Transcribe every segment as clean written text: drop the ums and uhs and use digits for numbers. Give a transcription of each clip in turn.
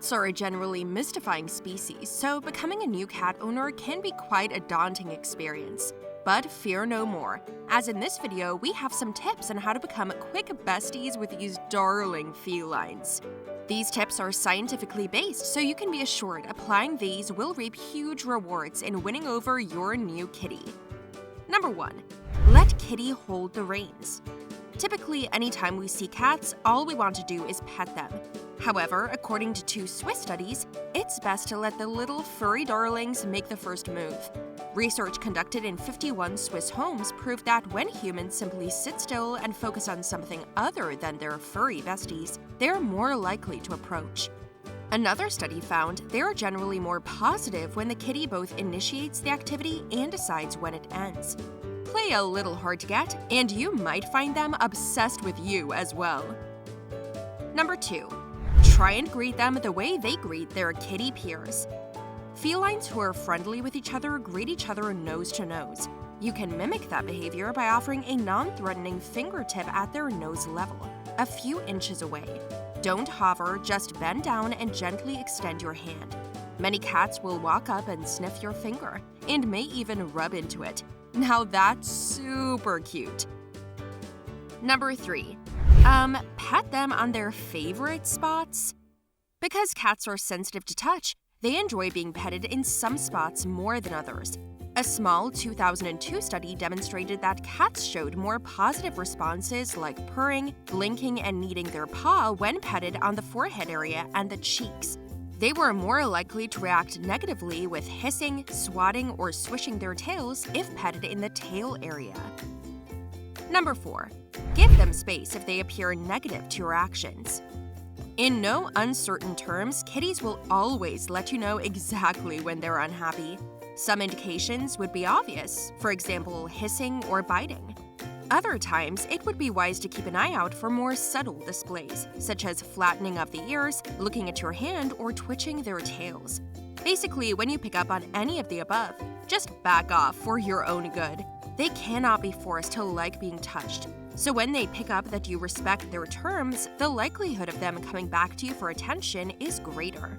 Cats are a generally mystifying species, so becoming a new cat owner can be quite a daunting experience. But fear no more, as in this video we have some tips on how to become quick besties with these darling felines. These tips are scientifically based, so you can be assured applying these will reap huge rewards in winning over your new kitty. Number 1. Let kitty hold the reins. Typically, anytime we see cats, all we want to do is pet them. However, according to 2 Swiss studies, it's best to let the little furry darlings make the first move. Research conducted in 51 Swiss homes proved that when humans simply sit still and focus on something other than their furry besties, they're more likely to approach. Another study found they're generally more positive when the kitty both initiates the activity and decides when it ends. Play a little hard to get, and you might find them obsessed with you as well. Number 2. Try and greet them the way they greet their kitty peers. Felines who are friendly with each other greet each other nose to nose. You can mimic that behavior by offering a non-threatening fingertip at their nose level, a few inches away. Don't hover, just bend down and gently extend your hand. Many cats will walk up and sniff your finger, and may even rub into it. Now that's super cute. Number 3. Pet them on their favorite spots. Because cats are sensitive to touch, they enjoy being petted in some spots more than others. A small 2002 study demonstrated that cats showed more positive responses like purring, blinking, and kneading their paw when petted on the forehead area and the cheeks. They were more likely to react negatively with hissing, swatting, or swishing their tails if petted in the tail area. Number 4. Give them space if they appear negative to your actions. In no uncertain terms, kitties will always let you know exactly when they're unhappy. Some indications would be obvious, for example, hissing or biting. Other times, it would be wise to keep an eye out for more subtle displays, such as flattening of the ears, looking at your hand, or twitching their tails. Basically, when you pick up on any of the above, just back off for your own good. They cannot be forced to like being touched. So when they pick up that you respect their terms, the likelihood of them coming back to you for attention is greater.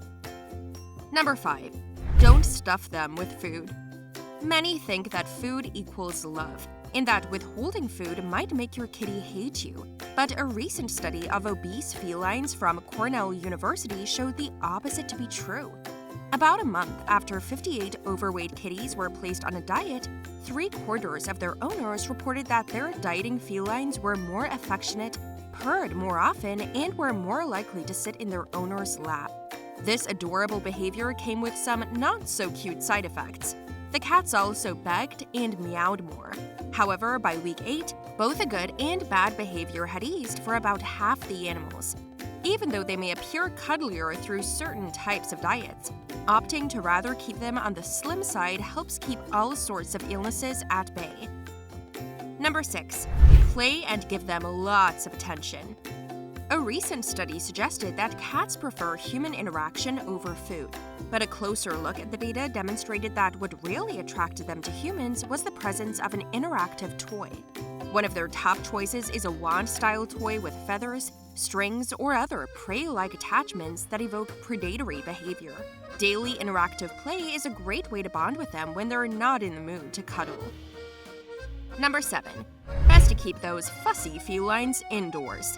Number 5. Don't stuff them with food. Many think that food equals love, and that withholding food might make your kitty hate you. But a recent study of obese felines from Cornell University showed the opposite to be true. About a month after 58 overweight kitties were placed on a diet, 3/4 of their owners reported that their dieting felines were more affectionate, purred more often, and were more likely to sit in their owner's lap. This adorable behavior came with some not-so-cute side effects. The cats also begged and meowed more. However, by week 8, both the good and bad behavior had eased for about half the animals. Even though they may appear cuddlier through certain types of diets, opting to rather keep them on the slim side helps keep all sorts of illnesses at bay. Number 6. Play and give them lots of attention. A recent study suggested that cats prefer human interaction over food, but a closer look at the data demonstrated that what really attracted them to humans was the presence of an interactive toy. One of their top choices is a wand-style toy with feathers, strings, or other prey-like attachments that evoke predatory behavior. Daily interactive play is a great way to bond with them when they're not in the mood to cuddle. Number 7. Best to keep those fussy felines indoors.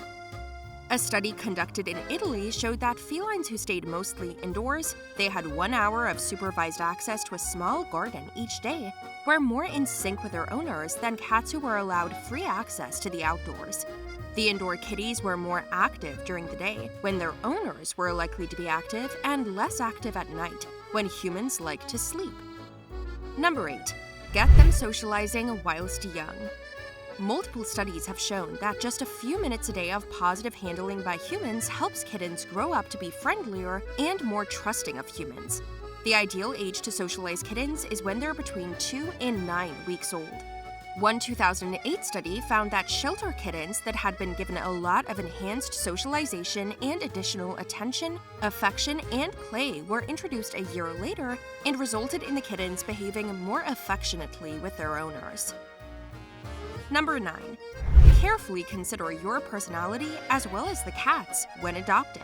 A study conducted in Italy showed that felines who stayed mostly indoors, they had 1 hour of supervised access to a small garden each day, were more in sync with their owners than cats who were allowed free access to the outdoors. The indoor kitties were more active during the day, when their owners were likely to be active, and less active at night, when humans like to sleep. Number 8. Get them socializing whilst young. Multiple studies have shown that just a few minutes a day of positive handling by humans helps kittens grow up to be friendlier and more trusting of humans. The ideal age to socialize kittens is when they're between 2 and 9 weeks old. One 2008 study found that shelter kittens that had been given a lot of enhanced socialization and additional attention, affection, and play were introduced a year later and resulted in the kittens behaving more affectionately with their owners. Number 9. Carefully consider your personality as well as the cat's when adopting.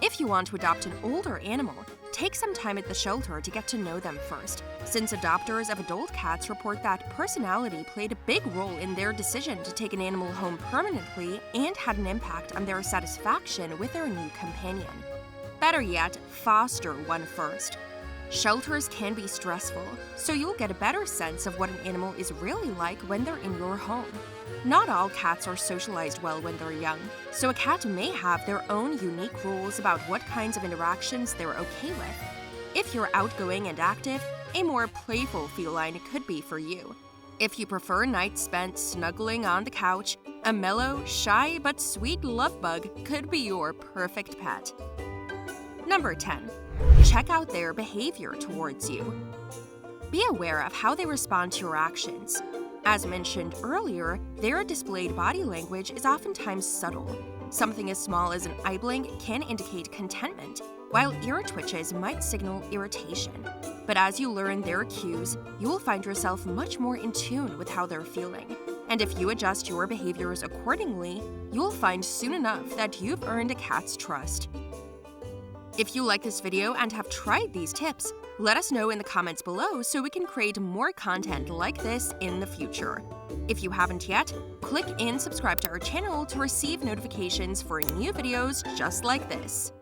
If you want to adopt an older animal, take some time at the shelter to get to know them first, since adopters of adult cats report that personality played a big role in their decision to take an animal home permanently and had an impact on their satisfaction with their new companion. Better yet, foster one first. Shelters can be stressful, so you'll get a better sense of what an animal is really like when they're in your home. Not all cats are socialized well when they're young, so a cat may have their own unique rules about what kinds of interactions they're okay with. If you're outgoing and active, a more playful feline could be for you. If you prefer nights spent snuggling on the couch, a mellow, shy but sweet love bug could be your perfect pet. Number 10. Check out their behavior towards you. Be aware of how they respond to your actions. As mentioned earlier, their displayed body language is oftentimes subtle. Something as small as an eye blink can indicate contentment, while ear twitches might signal irritation. But as you learn their cues, you will find yourself much more in tune with how they're feeling. And if you adjust your behaviors accordingly, you'll find soon enough that you've earned a cat's trust. If you like this video and have tried these tips, let us know in the comments below so we can create more content like this in the future. If you haven't yet, click and subscribe to our channel to receive notifications for new videos just like this.